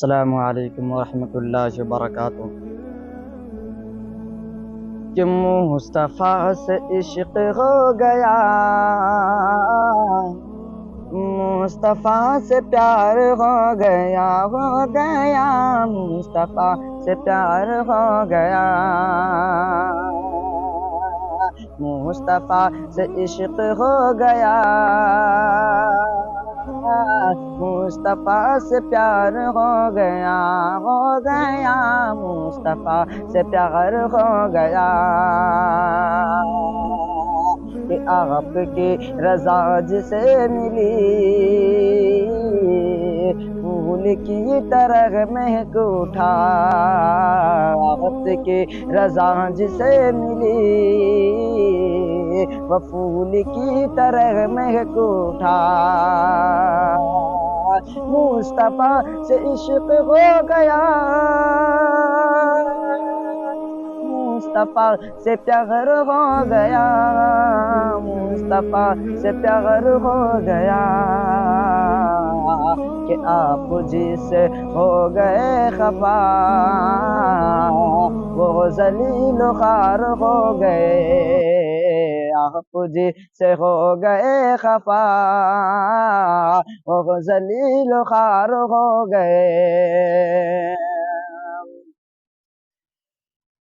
السلام علیکم ورحمۃ اللہ وبرکاتہ۔ کہ مصطفیٰ سے عشق ہو گیا، مصطفیٰ سے پیار ہو گیا، مصطفیٰ سے پیار ہو گیا، مصطفیٰ سے عشق ہو گیا، مصطفیٰ سے پیار ہو گیا، مصطفیٰ سے پیار ہو گیا، کہ آپ کی رضا جسے ملی، پھول کی طرح مہک اٹھا، آپ کی رضا جسے ملی، وہ پھول کی طرح مہک اٹھا، مصطفیٰ سے عشق ہو گیا، مصطفیٰ سے پیار ہو گیا، مصطفیٰ سے پیار ہو گیا، کہ آپ جس سے ہو گئے خفا، وہ ذلیل و خوار ہو گئے، آپ جس سے ہو گئے خفا، وہ ذلیل و خوار ہو گئے،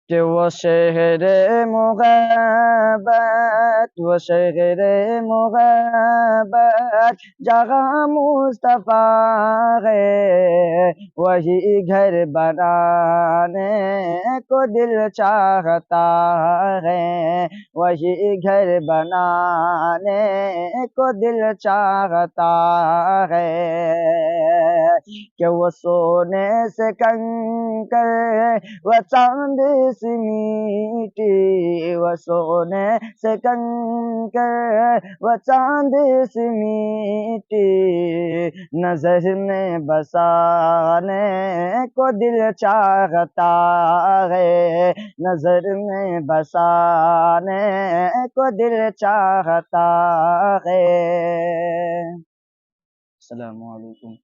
کہ وہ شہر محبت، وہ شہر محبت جہاں مصطفیٰ ہے، وہی گھر بنانے کو دل چاہتا ہے، وہی گھر بنانے کو دل چاہتا ہے، کہ وہ سونے سے کنکر، وہ چاندی سی میٹھی، وہ سونے سے کنکر، وہ چاندی سی میٹھی، نظر میں بسانے کو دل چاہتا ہے، نظر میں بسانے کو دل چاہتا ہے۔ السلام علیکم۔